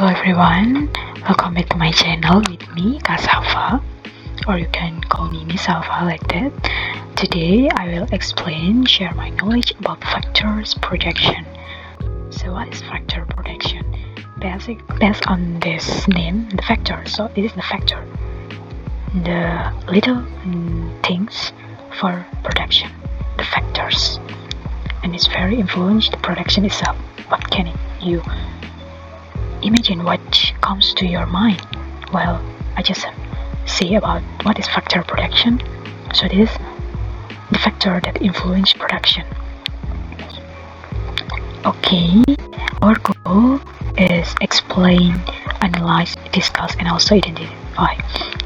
Hello everyone, welcome back to my channel with me, Kasafa, or you can call me Miss Alpha like that. Today I will share my knowledge about factors projection. So what is factor projection? Based on this name, the factor. So it is the factor, the little things for production, the factors, and it's very influence the production itself. What can you imagine what comes to your mind? Well, I just say about what is factor production. So this is the factor that influence production. Okay, our goal is explain, analyze, discuss, and also identify.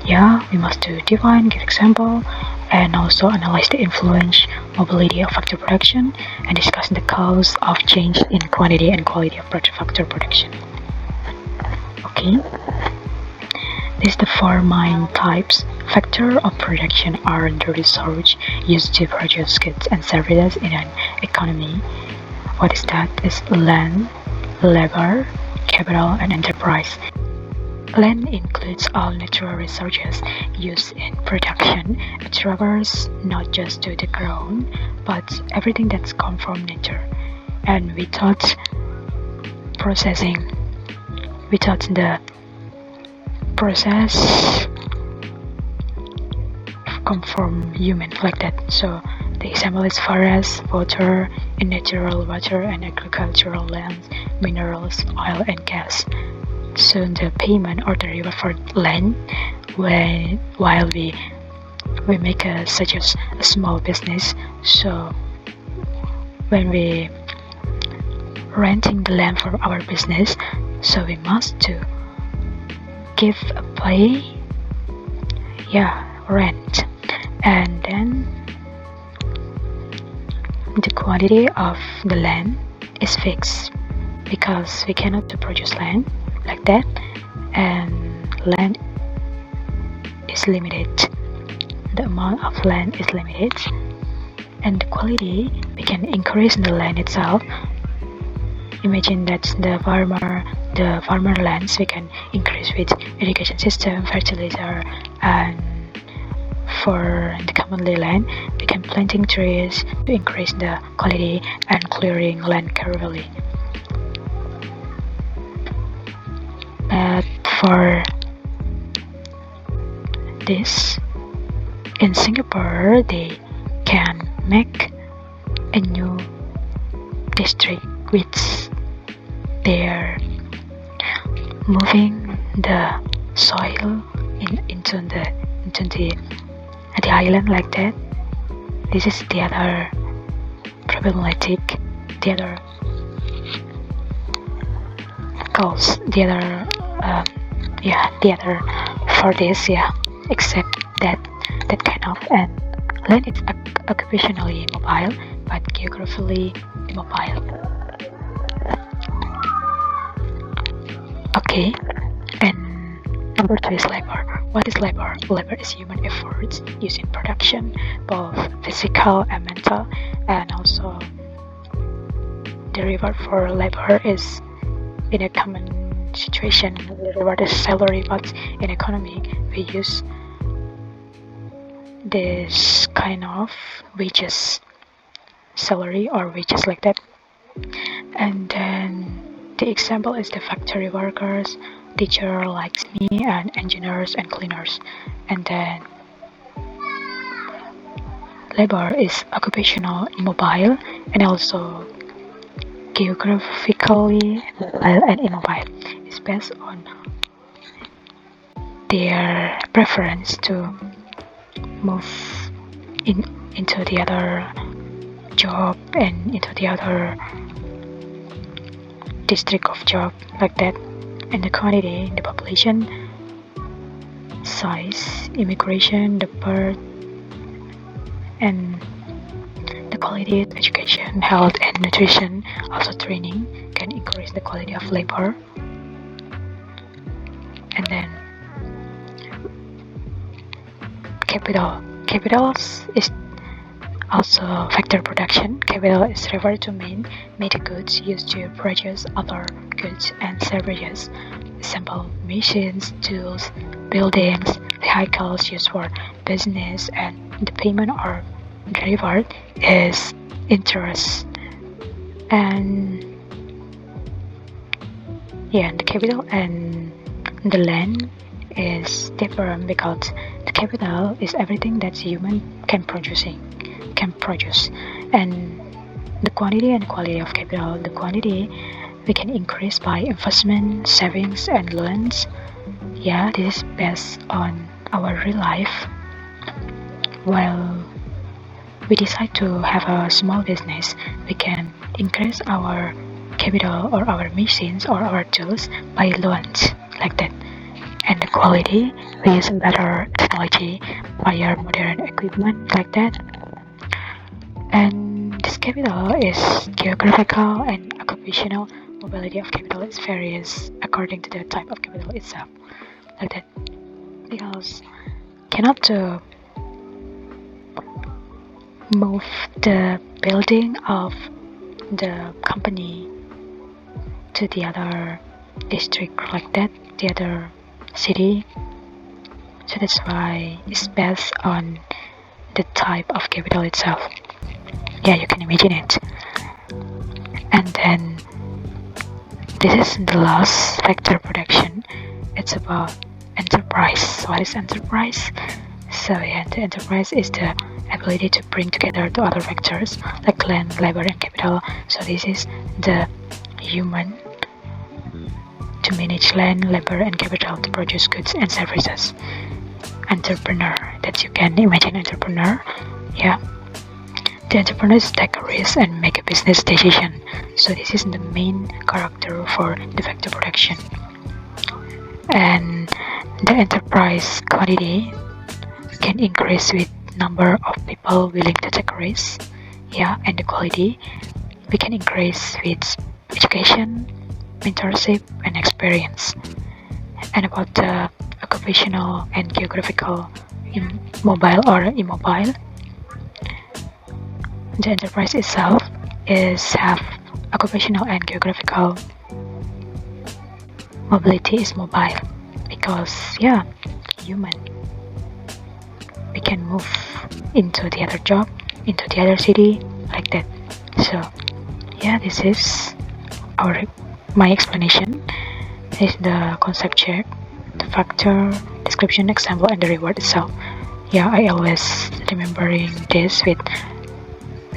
Yeah, we must define, give example, and also analyze the influence, mobility of factor production, and discuss the cause of change in quantity and quality of factor production. Okay, these are the four main types. Factor of production are the resource used to produce goods and services in an economy. What is that? Is land, labor, capital, and enterprise. Land includes all natural resources used in production. It refers not just to the ground, but everything that's come from nature. And without the process come from human like that. So the example is forest, water, and natural water, and agricultural lands, minerals, oil, and gas. So the payment or the reward for land, while we make such as a small business. So when we renting the land for our business, so we must to give a rent, and then the quantity of the land is fixed because we cannot produce land like that, and land is limited. The amount of land is limited, and the quality we can increase in the land itself. Imagine that the farmer lands we can increase with irrigation system, fertilizer, and for the commonly land we can planting trees to increase the quality and clearing land carefully. But for this, in Singapore they can make a new district which they're moving the soil into the island like that. This is the other problematic, the other goals, the other for this, except that kind of, and land is occupationally immobile but geographically immobile. Okay, and number 2 is labor. What is labor? Labor is human efforts used in production, both physical and mental, and also the reward for labor is in a common situation. The reward is salary, but in economy we use this kind of wages, salary or wages like that. And then the example is the factory workers, teacher like me, and engineers and cleaners. And then labor is occupational immobile and also geographically mobile and immobile. It's based on their preference to move into the other job and into the other district of job like that. And the quantity, the population size, immigration, the birth, and the quality of education, health, and nutrition, also training can increase the quality of labor. And then capitals is also factor production. Capital is referred to made goods used to produce other goods and services. example, machines, tools, buildings, vehicles used for business, and the payment or reward is interest. And yeah, the capital and the land is different because the capital is everything that human can produce, and the quantity and quality of capital. The quantity we can increase by investment, savings, and loans. Yeah, this is based on our real life. While we decide to have a small business, we can increase our capital or our machines or our tools by loans, like that. And the quality, we use better technology, higher modern equipment, like that. And this capital is geographical and occupational. Mobility of capital is varies according to the type of capital itself, like that. Because cannot move the building of the company to the other district, like that, the other city. So that's why it's based on the type of capital itself. Yeah, you can imagine it. And then this is the last factor production. It's about enterprise. What is enterprise? So yeah, the enterprise is the ability to bring together the other factors like land, labor, and capital. So this is the human to manage land, labor, and capital to produce goods and services. Entrepreneur, that you can imagine entrepreneur. Yeah, the entrepreneurs take a risk and make a business decision. So this is the main character for the factor production. And the enterprise quantity can increase with number of people willing to take a risk. Yeah, and the quality we can increase with education, mentorship, and experience. And about the occupational and geographical mobile or immobile, the enterprise itself is have occupational and geographical. Mobility is mobile because yeah, human. We can move into the other job, into the other city, like that. So yeah, this is my explanation. This is the concept check, the factor, description, example, and the reward itself. Yeah, I always remembering this with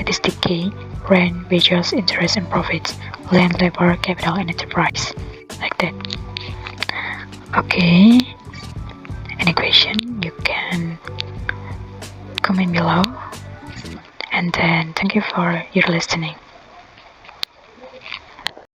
this decay, rent, wages, interest, and profits, land, labor, capital, and enterprise, like that. Okay, any question you can comment below, and then thank you for your listening.